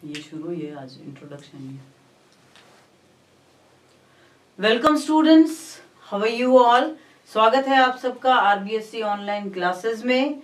ये शुरू ही है आज इंट्रोडक्शन में। Welcome students, how are you all. स्वागत है आप सबका आरबीएससी ऑनलाइन क्लासेस में।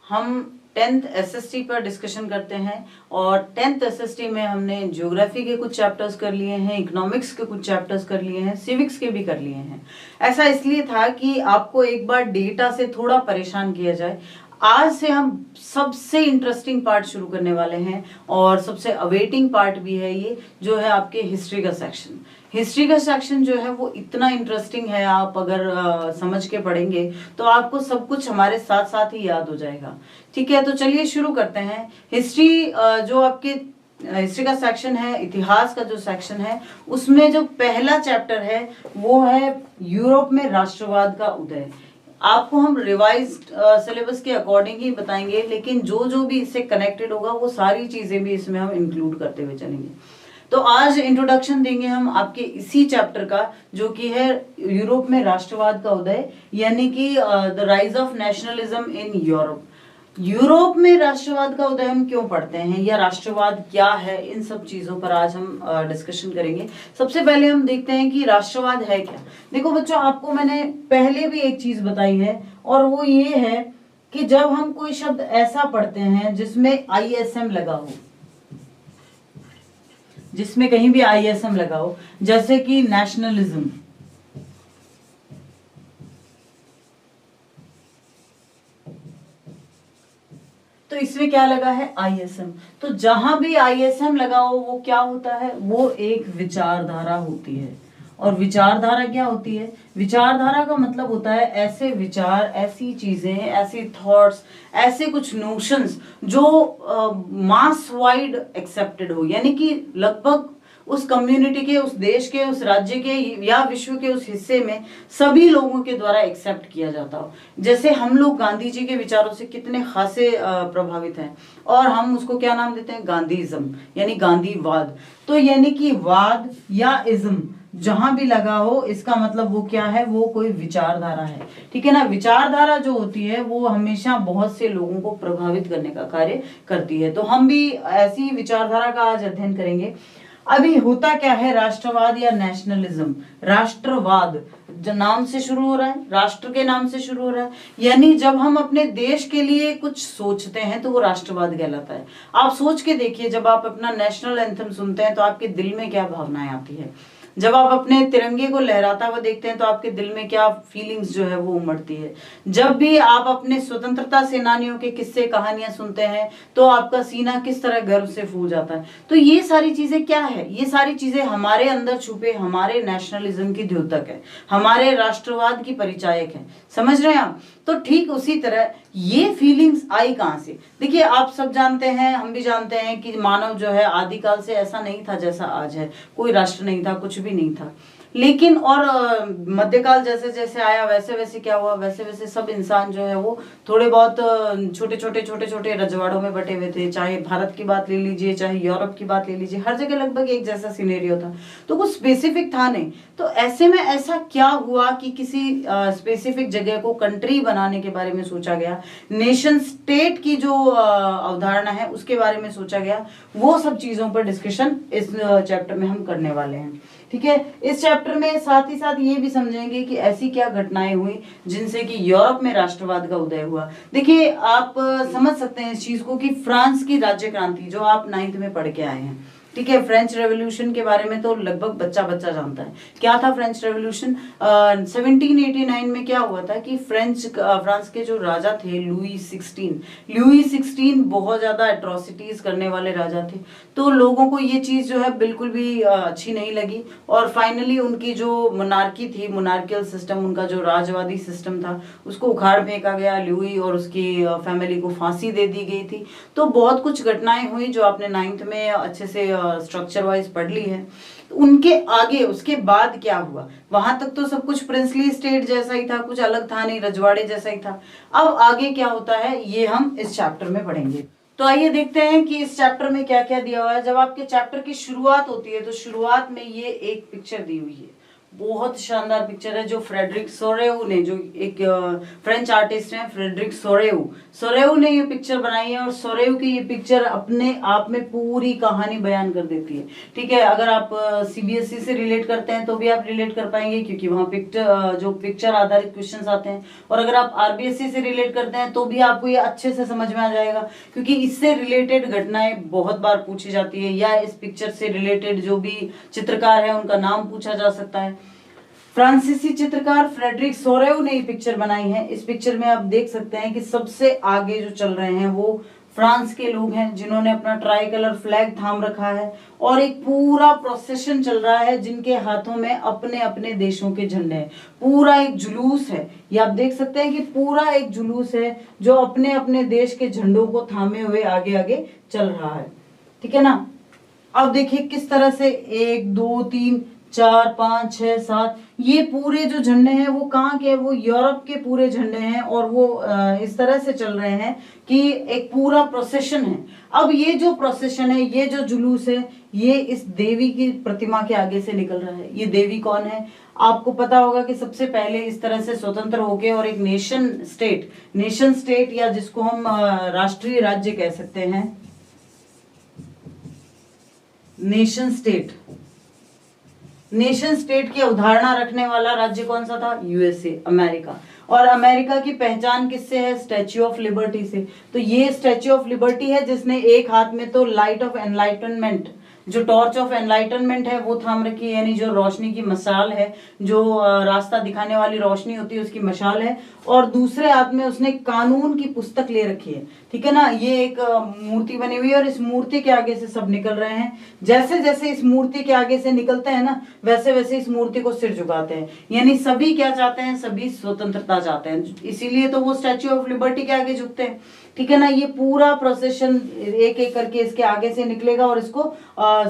हम 10th एसएसटी पर डिस्कशन करते हैं और 10th एसएसटी में हमने ज्योग्राफी के कुछ चैप्टर्स कर लिए हैं, इकोनॉमिक्स के कुछ चैप्टर्स कर लिए हैं, सिविक्स के भी कर लिए हैं। ऐसा इसलिए था कि आपको एक बार डेटा से थोड़ा परेशान किया जाए। आज से हम सबसे इंटरेस्टिंग पार्ट शुरू करने वाले हैं और सबसे अवेटिंग पार्ट भी है ये, जो है आपके हिस्ट्री का सेक्शन। हिस्ट्री का सेक्शन जो है वो इतना इंटरेस्टिंग है, आप अगर समझ के पढ़ेंगे तो आपको सब कुछ हमारे साथ साथ ही याद हो जाएगा। ठीक है, तो चलिए शुरू करते हैं। हिस्ट्री जो आपके हिस्ट्री का सेक्शन है, इतिहास का जो सेक्शन है, उसमें जो पहला चैप्टर है वो है यूरोप में राष्ट्रवाद का उदय। आपको हम रिवाइज्ड सिलेबस के अकॉर्डिंग ही बताएंगे, लेकिन जो जो भी इससे कनेक्टेड होगा वो सारी चीजें भी इसमें हम इंक्लूड करते हुए चलेंगे। तो आज इंट्रोडक्शन देंगे हम आपके इसी चैप्टर का, जो कि है यूरोप में राष्ट्रवाद का उदय, यानी कि the rise of nationalism in Europe. Europe में राष्ट्रवाद का उदय हम क्यों पढ़ते हैं या राष्ट्रवाद क्या है, इन सब चीजों पर आज हम डिस्कशन करेंगे। सबसे पहले हम देखते हैं कि राष्ट्रवाद है क्या। देखो बच्चों, आपको मैंने पहले भी एक चीज बताई है और वो ये है कि जब हम कोई शब्द ऐसा पढ़ते हैं जिसमें आईएसएम लगा हो, जिसमें कहीं भी आईएसएम लगा हो, जैसे कि नेशनलिज्म, तो इसमें क्या लगा है, आईएसएम। तो जहां भी आईएसएम लगा हो वो क्या होता है, वो एक विचारधारा होती है। और विचारधारा क्या होती है, विचारधारा का मतलब होता है ऐसे विचार, ऐसी चीजें, ऐसी थॉट्स, ऐसे कुछ नोशंस जो मास वाइड एक्सेप्टेड हो, यानी कि लगभग उस कम्युनिटी के, उस देश के, उस राज्य के या विश्व के उस हिस्से में सभी लोगों के द्वारा एक्सेप्ट किया जाता हो। जैसे हम लोग गांधी जी के विचारों से कितने खासे प्रभावित हैं और हम उसको क्या नाम देते हैं, गांधीइज्म, यानी गांधीवाद। तो यानी कि वाद या इज्म जहां भी लगा हो, इसका मतलब वो क्या है, वो कोई विचारधारा है। ठीक है ना। विचारधारा जो होती है वो हमेशा बहुत से लोगों को प्रभावित करने का कार्य करती है। तो हम भी ऐसी विचारधारा का आज अध्ययन करेंगे। अभी होता क्या है, राष्ट्रवाद या नेशनलिज्म। राष्ट्रवाद जो नाम से शुरू हो रहा है, राष्ट्र के नाम से शुरू हो रहा है, यानी जब हम अपने देश के लिए कुछ सोचते हैं तो वो राष्ट्रवाद कहलाता है। आप सोच के देखिए, जब आप अपना नेशनल एंथम सुनते हैं तो आपके दिल में क्या भावनाएं आती है। जब आप अपने तिरंगे को लहराता हुआ देखते हैं तो आपके दिल में क्या फीलिंग्स जो है वो उमड़ती है। जब भी आप अपने स्वतंत्रता सेनानियों के किस्से कहानियां सुनते हैं तो आपका सीना किस तरह गर्व से फूल जाता है। तो ये सारी चीजें क्या है, ये सारी चीजें हमारे अंदर छुपे हमारे नेशनलिज्म की द्योतक है, हमारे राष्ट्रवाद की परिचायक है। समझ रहे हैं आप। तो ठीक उसी तरह ये फीलिंग्स आई कहां से। देखिए, आप सब जानते हैं, हम भी जानते हैं कि मानव जो है आदिकाल से ऐसा नहीं था जैसा आज है। कोई राष्ट्र नहीं था, कुछ भी नहीं था। लेकिन और मध्यकाल जैसे जैसे आया वैसे वैसे क्या हुआ, वैसे वैसे सब इंसान जो है वो थोड़े बहुत छोटे छोटे रजवाड़ों में बटे हुए थे। चाहे भारत की बात ले लीजिए, चाहे यूरोप की बात ले लीजिए, हर जगह लगभग एक जैसा सिनेरियो था। तो कुछ स्पेसिफिक था नहीं। तो ऐसे में ऐसा क्या हुआ कि किसी स्पेसिफिक जगह को कंट्री बनाने के बारे में सोचा गया, नेशन स्टेट की जो अवधारणा है उसके बारे में सोचा गया। वो सब चीजों पर डिस्कशन इस चैप्टर में हम करने वाले हैं। ठीक है। इस चैप्टर में साथ ही साथ ये भी समझेंगे कि ऐसी क्या घटनाएं हुई जिनसे कि यूरोप में राष्ट्रवाद का उदय हुआ। देखिए, आप समझ सकते हैं इस चीज को कि फ्रांस की राज्य क्रांति जो आप 9th में पढ़ के आए हैं, ठीक है। फ्रेंच रेवोल्यूशन के बारे में तो लगभग बच्चा बच्चा जानता है। क्या था फ्रेंच रेवोल्यूशन। 1789 में क्या हुआ था कि फ्रांस के जो राजा थे लुई 16 बहुत ज्यादा एट्रोसिटीज करने वाले राजा थे। तो लोगों को ये चीज जो है बिल्कुल भी अच्छी नहीं लगी और फाइनली उनकी जो मोनार्की थी, मोनार्कियल सिस्टम, उनका जो राजवादी सिस्टम था, उसको उखाड़ फेंका गया। लुई और उसकी फैमिली को फांसी दे दी गई थी। तो बहुत कुछ घटनाएं हुई जो आपने 9th में अच्छे से स्ट्रक्चर वाइज पढ़ ली है। तो उनके आगे उसके बाद क्या हुआ, वहां तक तो सब कुछ प्रिंसली स्टेट जैसा ही था, कुछ अलग था नहीं, रजवाड़े जैसा ही था। अब आगे क्या होता है ये हम इस चैप्टर में पढ़ेंगे। तो आइए देखते हैं कि इस चैप्टर में क्या क्या दिया हुआ है। जब आपके चैप्टर की शुरुआत होती है तो शुरुआत में ये एक पिक्चर दी हुई है, बहुत शानदार पिक्चर है जो फ्रेडरिक सोरेउ ने, जो एक फ्रेंच आर्टिस्ट हैं फ्रेडरिक सोरेउ ने ये पिक्चर बनाई है। और सोरेउ की ये पिक्चर अपने आप में पूरी कहानी बयान कर देती है। ठीक है, अगर आप सीबीएसई से रिलेट करते हैं तो भी आप रिलेट कर पाएंगे, क्योंकि वहाँ पिक्चर आधारित क्वेश्चंस आते हैं। और अगर आप आरबीएसई से रिलेट करते हैं तो भी आपको ये अच्छे से समझ में आ जाएगा, क्योंकि इससे रिलेटेड घटनाएं बहुत बार पूछी जाती है, या इस पिक्चर से रिलेटेड जो भी चित्रकार है उनका नाम पूछा जा सकता है। फ्रांसीसी चित्रकार फ्रेडरिक सोरेउ ने ये पिक्चर बनाई है। इस पिक्चर में आप देख सकते हैं कि सबसे आगे जो चल रहे हैं वो फ्रांस के लोग हैं, जिन्होंने अपना ट्राई कलर फ्लैग थाम रखा है, और एक पूरा प्रोसेशन चल रहा है जिनके हाथों में अपने अपने देशों के झंडे हैं। पूरा एक जुलूस है, ये आप देख सकते हैं कि पूरा एक जुलूस है जो अपने अपने देश के झंडों को थामे हुए आगे आगे चल रहा है। ठीक है ना। अब देखिए किस तरह से 1 2 3 4 5 6 7 ये पूरे जो झंडे हैं वो कहाँ के हैं, वो यूरोप के पूरे झंडे हैं, और वो इस तरह से चल रहे हैं कि एक पूरा प्रोसेशन है। अब ये जो प्रोसेशन है, ये जो जुलूस है, ये इस देवी की प्रतिमा के आगे से निकल रहा है। ये देवी कौन है? आपको पता होगा कि सबसे पहले इस तरह से स्वतंत्र होके और एक नेशन स्टेट या जिसको हम राष्ट्रीय राज्य कह सकते हैं, नेशन स्टेट की अवधारणा रखने वाला राज्य कौन सा था? USA, America. और अमेरिका की पहचान किससे है? स्टैच्यू ऑफ लिबर्टी से। तो ये स्टैच्यू ऑफ लिबर्टी है जिसने एक हाथ में तो लाइट ऑफ एनलाइटनमेंट, जो टॉर्च ऑफ एनलाइटनमेंट है वो थाम रखी है, यानी जो रोशनी की मशाल है, जो रास्ता दिखाने वाली रोशनी होती है उसकी मशाल है, और दूसरे हाथ में उसने कानून की पुस्तक ले रखी है। ठीक है ना। ये एक मूर्ति बनी हुई है और इस मूर्ति के आगे से सब निकल रहे हैं। जैसे जैसे इस मूर्ति के आगे से निकलते हैं ना, वैसे वैसे इस मूर्ति को सिर झुकाते हैं, यानी सभी क्या चाहते हैं? सभी स्वतंत्रता चाहते हैं, इसीलिए तो वो स्टैच्यू ऑफ लिबर्टी के आगे झुकते हैं। ठीक है ना। ये पूरा प्रोसेशन एक एक करके इसके आगे से निकलेगा और इसको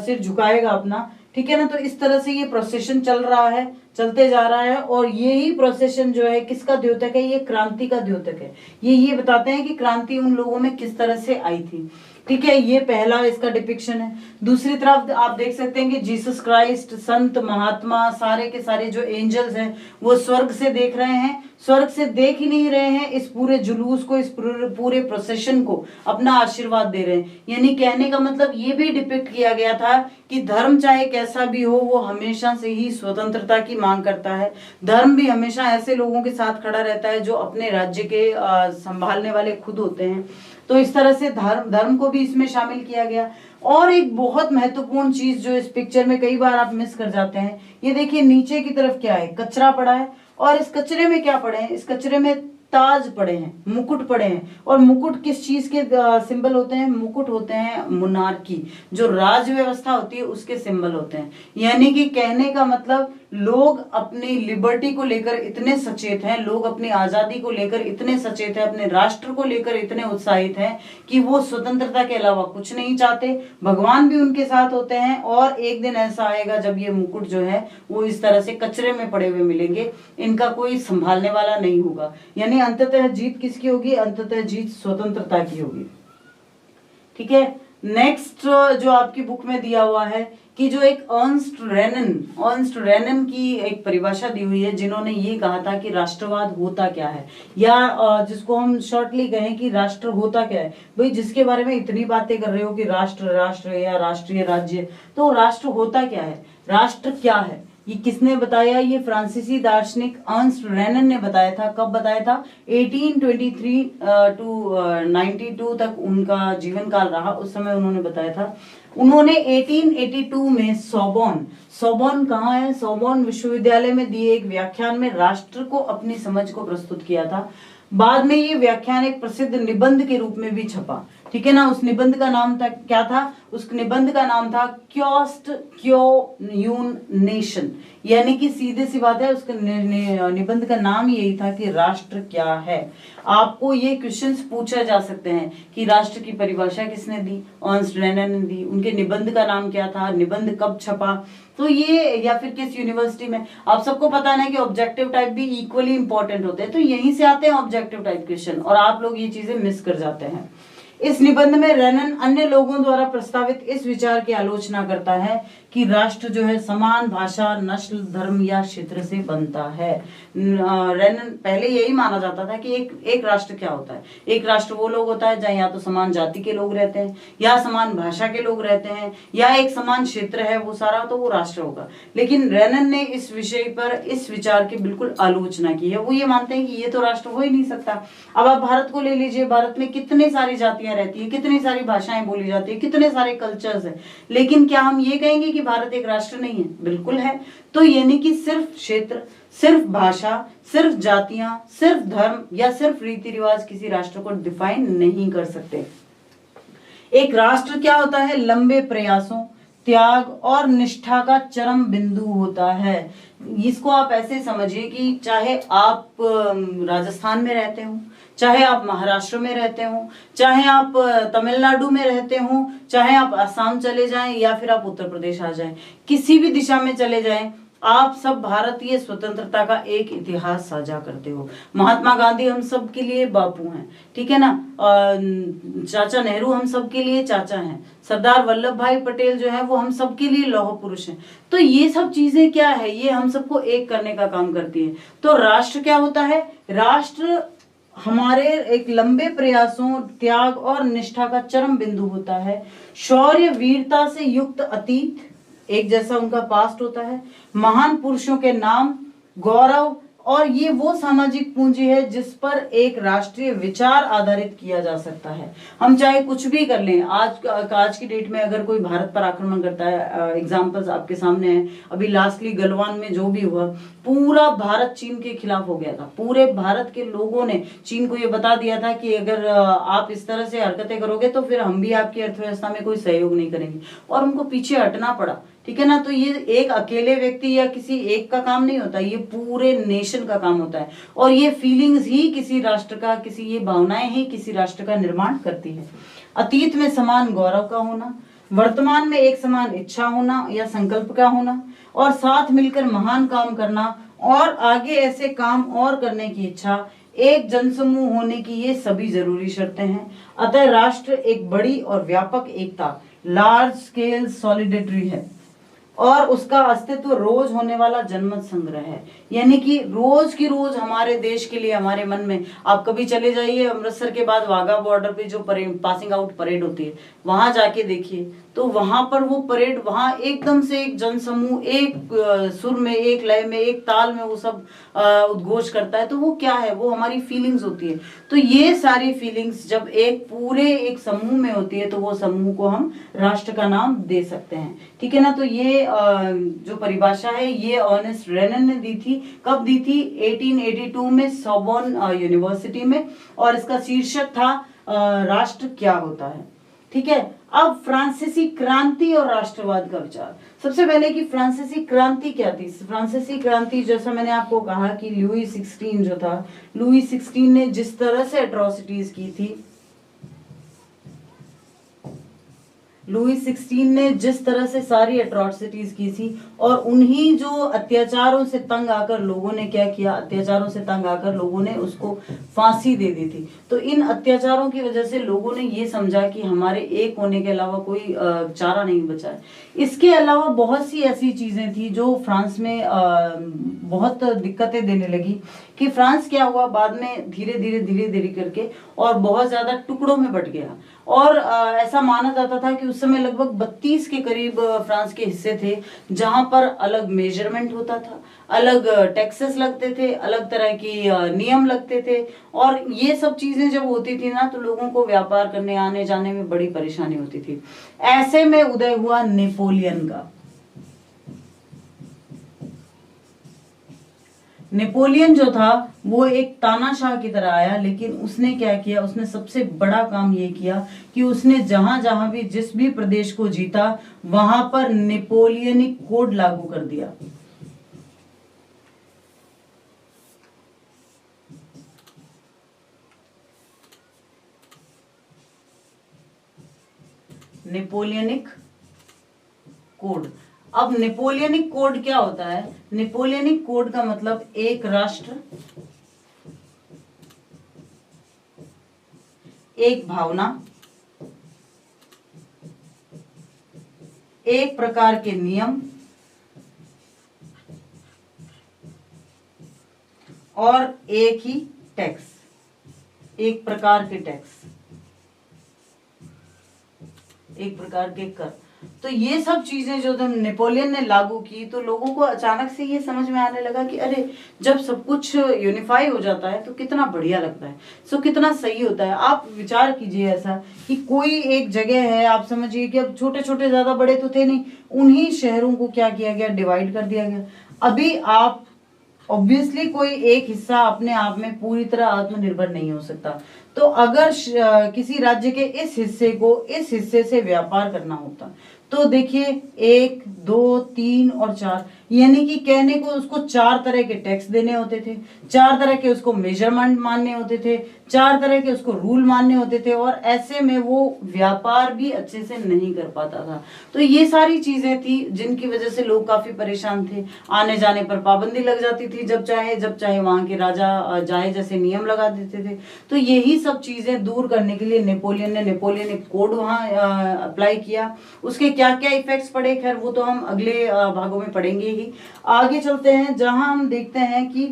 सिर झुकाएगा अपना। ठीक है ना। तो इस तरह से ये प्रोसेशन चल रहा है, चलते जा रहा है, और यही प्रोसेशन जो है किसका द्योतक है? ये क्रांति का द्योतक है। ये बताते हैं कि क्रांति उन लोगों में किस तरह से आई थी। ठीक है, ये पहला इसका डिपिक्शन है। दूसरी तरफ आप देख सकते हैं कि जीसस क्राइस्ट, संत महात्मा, सारे के सारे जो एंजल्स हैं वो स्वर्ग से देख रहे हैं। स्वर्ग से देख ही नहीं रहे हैं, इस पूरे जुलूस को, इस पूरे प्रोसेशन को अपना आशीर्वाद दे रहे हैं। यानी कहने का मतलब ये भी डिपिक्ट किया गया था कि धर्म चाहे कैसा भी हो, वो हमेशा से ही स्वतंत्रता की मांग करता है। धर्म भी हमेशा ऐसे लोगों के साथ खड़ा रहता है जो अपने राज्य के संभालने वाले खुद होते हैं। तो इस तरह से धर्म को भी इसमें शामिल किया गया। और एक बहुत महत्वपूर्ण चीज जो इस पिक्चर में कई बार आप मिस कर जाते हैं, ये देखिए नीचे की तरफ क्या है? कचरा पड़ा है, और इस कचरे में क्या पड़े हैं? इस कचरे में ताज पड़े हैं, मुकुट पड़े हैं। और मुकुट किस चीज के सिंबल होते हैं? मुकुट होते हैं मोनार्की, जो राज व्यवस्था होती है उसके सिंबल होते हैं। यानी कि कहने का मतलब लोग अपनी लिबर्टी को लेकर इतने सचेत हैं, लोग अपनी आजादी को लेकर इतने सचेत हैं, अपने राष्ट्र को लेकर इतने उत्साहित हैं कि वो स्वतंत्रता के अलावा कुछ नहीं चाहते। भगवान भी उनके साथ होते हैं, और एक दिन ऐसा आएगा जब ये मुकुट जो है वो इस तरह से कचरे में पड़े हुए मिलेंगे, इनका कोई संभालने वाला नहीं होगा। यानी अंततः जीत किसकी होगी? अंततः जीत स्वतंत्रता की होगी। ठीक है। नेक्स्ट जो आपकी बुक में दिया हुआ है कि जो एक अर्न्स्ट रेनन की एक परिभाषा दी हुई है, जिन्होंने ये कहा था कि राष्ट्रवाद होता क्या है, या जिसको हम शॉर्टली कहें कि राष्ट्र होता क्या है। भाई जिसके बारे में इतनी बातें कर रहे हो कि राष्ट्र या राष्ट्रीय राज्य, तो राष्ट्र होता क्या है? राष्ट्र क्या है ये किसने बताया? ये फ्रांसीसी दार्शनिक अर्न्स्ट रेनन ने बताया था। कब बताया था? 1823 टू 92 तक उनका जीवन काल रहा, उस समय उन्होंने बताया था। उन्होंने 1882 में सोबॉन कहाँ है? सोबॉन विश्वविद्यालय में दिए एक व्याख्यान में राष्ट्र को अपनी समझ को प्रस्तुत किया था। बाद में ये व्याख्यान एक प्रसिद्ध निबंध के रूप में भी छपा। ठीक है ना। उस निबंध का नाम था क्या था? उस निबंध का नाम था क्योस्ट क्यो यून नेशन, यानी कि सीधे सी बात है उसका निबंध का नाम यही था कि राष्ट्र क्या है। आपको ये क्वेश्चंस पूछा जा सकते हैं कि राष्ट्र की परिभाषा किसने दी? अर्न्स्ट रेनन ने दी। उनके निबंध का नाम क्या था? निबंध कब छपा? तो ये, या फिर किस यूनिवर्सिटी में? आप सबको पता है कि ऑब्जेक्टिव टाइप भी इक्वली इंपॉर्टेंट होते हैं, तो यहीं से आते हैं ऑब्जेक्टिव टाइप क्वेश्चन, और आप लोग ये चीजें मिस कर जाते हैं। इस निबंध में रेनन अन्य लोगों द्वारा प्रस्तावित इस विचार की आलोचना करता है कि राष्ट्र जो है समान भाषा, नस्ल, धर्म या क्षेत्र से बनता है। रेनन पहले यही माना जाता था कि एक राष्ट्र क्या होता है, एक राष्ट्र वो लोग होता है जहाँ या तो समान जाति के लोग रहते हैं, या समान भाषा के लोग रहते हैं, या एक समान क्षेत्र है वो सारा, तो वो राष्ट्र होगा। लेकिन रेनन ने इस विषय पर इस विचार की बिल्कुल आलोचना की है। वो ये मानते हैं कि ये तो राष्ट्र हो ही नहीं सकता। अब आप भारत को ले लीजिए, भारत में कितने सारी जातियां रहती है, कितनी सारी भाषाएं बोली जाती है, कितने सारे कल्चर्स है, लेकिन क्या हम ये कहेंगे कि भारत एक राष्ट्र नहीं है? बिल्कुल है। तो यानी कि सिर्फ क्षेत्र, सिर्फ भाषा, सिर्फ जातियां, सिर्फ धर्म या सिर्फ रीति रिवाज किसी राष्ट्र को डिफाइन नहीं कर सकते। एक राष्ट्र क्या होता है? लंबे प्रयासों, त्याग और निष्ठा का चरम बिंदु होता है। इसको आप ऐसे समझिए कि चाहे आप राजस्थान में रहते हो, चाहे आप महाराष्ट्र में रहते हो, चाहे आप तमिलनाडु में रहते हो, चाहे आप असम चले जाएं या फिर आप उत्तर प्रदेश आ जाएं, किसी भी दिशा में चले जाएं, आप सब भारतीय स्वतंत्रता का एक इतिहास साझा करते हो। महात्मा गांधी हम सब के लिए बापू हैं, ठीक है ना। चाचा नेहरू हम सब के लिए चाचा हैं। सरदार वल्लभ भाई पटेल जो है वो हम सब के लिए लौह पुरुष हैं। तो ये सब चीजें क्या है, ये हम सबको एक करने का काम करती है। तो राष्ट्र क्या होता है? राष्ट्र हमारे एक लंबे प्रयासों, त्याग और निष्ठा का चरम बिंदु होता है। शौर्य, वीरता से युक्त अतीत, एक जैसा उनका पास्ट होता है, महान पुरुषों के नाम, गौरव, और ये वो सामाजिक पूंजी है जिस पर एक राष्ट्रीय विचार आधारित किया जा सकता है। हम चाहे कुछ भी कर लें, आज की डेट में अगर कोई भारत पर आक्रमण करता है, एग्जांपल्स आपके सामने है, अभी लास्टली गलवान में जो भी हुआ, पूरा भारत चीन के खिलाफ हो गया था। पूरे भारत के लोगों ने चीन को ये बता दिया था कि अगर आप इस तरह से हरकतें करोगे तो फिर हम भी आपकी अर्थव्यवस्था में कोई सहयोग नहीं करेंगे, और उनको पीछे हटना पड़ा, ठीक है ना। तो ये एक अकेले व्यक्ति या किसी एक का काम नहीं होता, ये पूरे नेशन का काम होता है। और ये फीलिंग्स ही किसी राष्ट्र का, ये भावनाएं ही किसी राष्ट्र का निर्माण करती है। अतीत में समान गौरव का होना, वर्तमान में एक समान इच्छा होना या संकल्प का होना, और साथ मिलकर महान काम करना, और आगे ऐसे काम और करने की इच्छा, एक जनसमूह होने की, ये सभी जरूरी शर्तें हैं। अतः राष्ट्र एक बड़ी और व्यापक एकता, लार्ज स्केल सॉलिडेरिटी है, और उसका अस्तित्व रोज होने वाला जनमत संग्रह है। यानी कि रोज की रोज हमारे देश के लिए, हमारे मन में, आप कभी चले जाइए अमृतसर के बाद वाघा बॉर्डर पे जो पासिंग आउट परेड होती है, वहां जाके देखिए, तो वहां पर वो परेड, वहां एकदम से एक जनसमूह एक सुर में, एक लय में, एक ताल में वो सब उद्घोष करता है। तो वो क्या है? वो हमारी फीलिंग्स होती है। तो ये सारी फीलिंग्स जब एक पूरे एक समूह में होती है तो वो समूह को हम राष्ट्र का नाम दे सकते हैं, ठीक है ना। तो ये जो परिभाषा है ये अर्नेस्ट रेनन ने दी थी। कब दी थी? 1882 में सोर्बोन यूनिवर्सिटी में, और इसका शीर्षक था राष्ट्र क्या होता है, ठीक है। अब फ्रांसीसी क्रांति और राष्ट्रवाद का विचार। सबसे पहले कि फ्रांसीसी क्रांति क्या थी। फ्रांसीसी क्रांति, जैसा मैंने आपको कहा कि लुई 16 जो था, लुई 16 ने जिस तरह से एट्रोसिटीज की थी, लुई 16 ने जिस तरह से सारी एट्रोसिटीज की थी, और उन्हीं जो अत्याचारों से तंग आकर लोगों ने क्या किया, अत्याचारों से तंग आकर लोगों ने उसको फांसी दे दी थी। तो इन अत्याचारों की वजह से लोगों ने ये समझा कि हमारे एक होने के अलावा कोई चारा नहीं बचा है। इसके अलावा बहुत सी ऐसी चीजें थी जो फ्रांस में बहुत दिक्कतें देने लगी, कि फ्रांस क्या हुआ बाद में धीरे धीरे करके और बहुत ज्यादा टुकड़ों में बट गया। और ऐसा माना जाता था कि उस समय लगभग 32 के करीब फ्रांस के हिस्से थे, जहां पर अलग मेजरमेंट होता था, अलग टैक्सेस लगते थे, अलग तरह की नियम लगते थे, और ये सब चीजें जब होती थी ना तो लोगों को व्यापार करने आने जाने में बड़ी परेशानी होती थी। ऐसे में उदय हुआ नेपोलियन का। नेपोलियन जो था वो एक तानाशाह की तरह आया, लेकिन उसने क्या किया, उसने सबसे बड़ा काम ये किया कि उसने जहां जहां भी जिस भी प्रदेश को जीता वहां पर नेपोलियनिक कोड लागू कर दिया। Napoleonic code. अब नेपोलियनिक कोड क्या होता है? नेपोलियनिक कोड का मतलब एक राष्ट्र, एक भावना, एक प्रकार के नियम और एक ही टैक्स, एक प्रकार के टैक्स, एक प्रकार के कर। तो ये सब चीजें जो नेपोलियन ने लागू की तो लोगों को अचानक से ये समझ में आने लगा कि अरे जब सब कुछ यूनिफाई हो जाता है तो कितना बढ़िया लगता है, सो कितना सही होता है। आप विचार कीजिए ऐसा कि कोई एक जगह है, आप समझिए कि अब छोटे छोटे ज्यादा बड़े तो थे नहीं, उन्हीं शहरों को क्या किया गया, डिवाइड कर दिया गया। अभी आप ऑब्वियसली कोई एक हिस्सा अपने आप में पूरी तरह आत्मनिर्भर नहीं हो सकता, तो अगर किसी राज्य के इस हिस्से को इस हिस्से से व्यापार करना होता तो देखिए 1, 2, 3 और 4, यानी कि कहने को उसको 4 तरह के टैक्स देने होते थे, 4 तरह के उसको मेजरमेंट मानने होते थे, 4 तरह के उसको रूल मानने होते थे, और ऐसे में वो व्यापार भी अच्छे से नहीं कर पाता था। तो ये सारी चीजें थी जिनकी वजह से लोग काफी परेशान थे। आने जाने पर पाबंदी लग जाती थी, जब चाहे वहां के राजा जाए जैसे नियम लगा देते थे। तो यही सब चीजें दूर करने के लिए नेपोलियन कोड वहां अप्लाई किया। उसके क्या क्या इफेक्ट्स पड़े, खैर वो तो हम अगले भागों में पढ़ेंगे ही। आगे चलते हैं जहां हम देखते हैं कि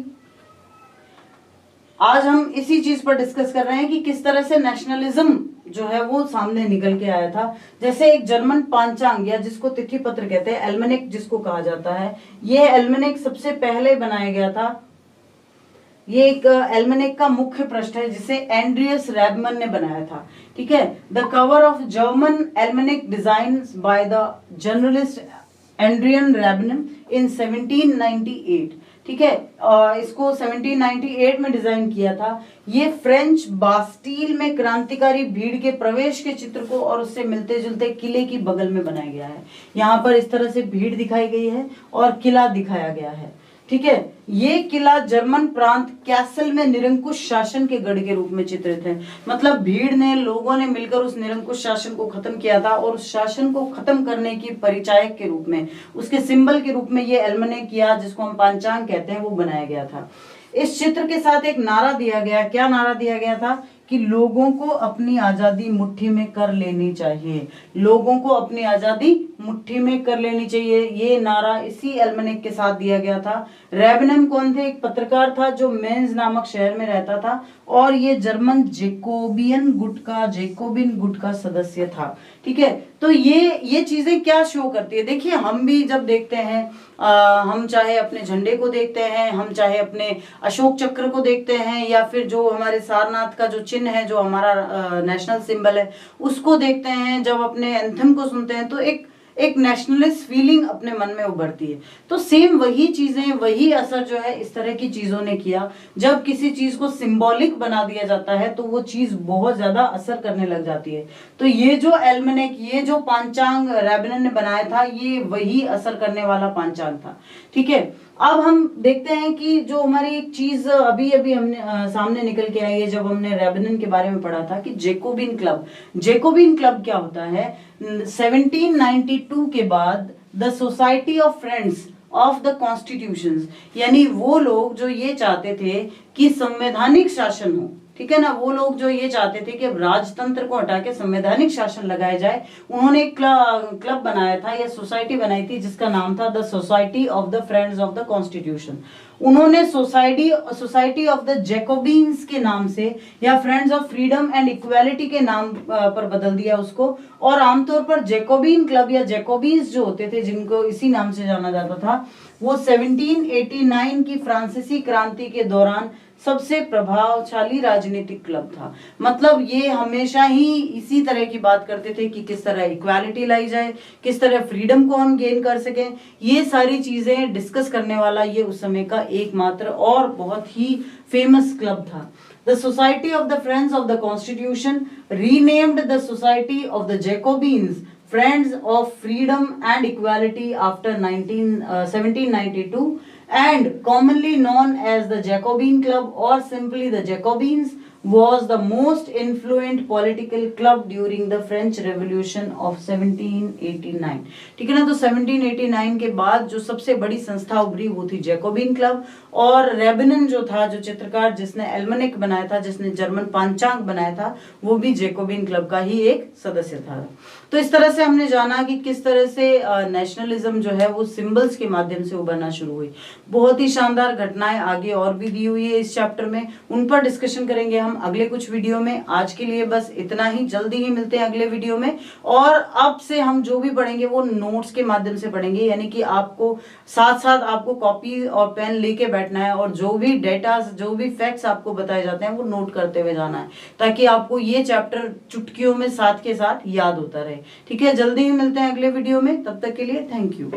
आज हम इसी चीज पर डिस्कस कर रहे हैं कि किस तरह से नेशनलिज्म जो है वो सामने निकल के आया था। जैसे एक जर्मन पांचांग या जिसको तिथि पत्र कहते हैं, एल्मेनिक जिसको कहा जाता है, ये एल्मेनिक सबसे पहले बनाया गया था। ये एक एल्मेनिक का मुख्य पृष्ठ है जिसे एंड्रियस रैबमन ने बनाया था। ठीक है, the cover of German almanac design by the journalist Adrian Rebmann in 1798। ठीक है, इसको 1798 में डिजाइन किया था। ये फ्रेंच बास्टील में क्रांतिकारी भीड़ के प्रवेश के चित्र को और उससे मिलते जुलते किले की बगल में बनाया गया है। यहाँ पर इस तरह से भीड़ दिखाई गई है और किला दिखाया गया है। ठीक है, ये किला जर्मन प्रांत कैसल में निरंकुश शासन के गढ़ के रूप में चित्रित है। मतलब भीड़ ने, लोगों ने मिलकर उस निरंकुश शासन को खत्म किया था और उस शासन को खत्म करने की परिचायक के रूप में, उसके सिंबल के रूप में ये एल्मेनिक किया, जिसको हम पांचांग कहते हैं, वो बनाया गया था। इस चित्र के साथ एक नारा दिया गया। क्या नारा दिया गया था? कि लोगों को अपनी आजादी मुट्ठी में कर लेनी चाहिए, लोगों को अपनी आजादी मुट्ठी में कर लेनी चाहिए। ये नारा इसी एल्मेनिक के साथ दिया गया था। रैबनम कौन थे? एक पत्रकार था जो मेंज नामक शहर में रहता था और ये जर्मन जेकोबिन गुट का सदस्य था। ठीक है, तो ये चीजें क्या शो करती है? देखिए, हम भी जब देखते हैं, हम चाहे अपने झंडे को देखते हैं, हम चाहे अपने अशोक चक्र को देखते हैं, या फिर जो हमारे सारनाथ का जो चिन्ह है, जो हमारा नेशनल सिंबल है, उसको देखते हैं, जब अपने एंथम को सुनते हैं तो एक नेशनलिस्ट फीलिंग अपने मन में उभरती है। तो सेम वही चीजें, वही असर जो है इस तरह की चीजों ने किया। जब किसी चीज को सिंबॉलिक बना दिया जाता है तो वो चीज बहुत ज्यादा असर करने लग जाती है। तो ये जो एल्मेनिक, ये जो पांचांग रैबनन ने बनाया था, ये वही असर करने वाला पांचांग था। ठीक है, अब हम देखते हैं कि जो हमारी एक चीज अभी हमने सामने निकल के आई है, जब हमने रैबनन के बारे में पढ़ा था कि जेकोबिन क्लब क्या होता है। 1792 के बाद the society of friends of the constitutions, यानी वो लोग जो ये चाहते थे कि संवैधानिक शासन हो, ठीक है ना, वो लोग जो ये चाहते थे कि अब राजतंत्र को हटा के संवैधानिक शासन लगाया जाए, उन्होंने एक क्लब बनाया था या सोसाइटी बनाई थी जिसका नाम था the society of the friends of the constitution. उन्होंने सोसाइटी ऑफ द जैकोबिन्स के नाम से या friends of freedom and equality के नाम पर बदल दिया उसको। और आमतौर पर जैकोबिन क्लब या जैकोबिन्स जो होते थे, जिनको इसी नाम से जाना जाता था, वो 1789 की फ्रांसीसी क्रांति के दौरान सबसे प्रभावशाली राजनीतिक क्लब था। मतलब ये हमेशा ही इसी तरह की बात करते थे कि किस तरह इक्वालिटी लाई जाए, किस तरह फ्रीडम को हम गेन कर सकें। ये सारी चीजें डिस्कस करने वाला ये उस समय का एकमात्र और बहुत ही फेमस क्लब था। The Society of the Friends of the Constitution renamed the Society of the Jacobins Friends of Freedom and Equality after 1792 and commonly known as the Jacobin Club or simply the Jacobins, was the most influential political club during the French Revolution of 1789। ठीक है ना, तो 1789 के बाद जो सबसे बड़ी संस्था उभरी वो थी जैकोबिन क्लब। और रैबनन जो था, जो चित्रकार जिसने एल्मेनिक बनाया था, जिसने जर्मन पांचांग बनाया था, वो भी जैकोबिन क्लब का ही एक सदस्य था। तो इस तरह से हमने जाना कि किस तरह से नेशनलिज्म जो है वो सिंबल्स के माध्यम से उभरना शुरू हुई। बहुत ही शानदार घटनाएं आगे और भी दी हुई है इस चैप्टर में, उन पर डिस्कशन करेंगे हम अगले कुछ वीडियो में। आज के लिए बस इतना ही, जल्दी ही मिलते हैं अगले वीडियो में। और अब से हम जो भी पढ़ेंगे वो नोट्स के माध्यम से पढ़ेंगे, यानी कि आपको साथ साथ आपको कॉपी और पेन लेके बैठना है और जो भी डेटा, जो भी फैक्ट्स आपको बताए जाते हैं वो नोट करते हुए जाना है, ताकि आपको ये चैप्टर चुटकियों में साथ के साथ याद होता रहे। ठीक है, जल्दी ही मिलते हैं अगले वीडियो में, तब तक के लिए थैंक यू।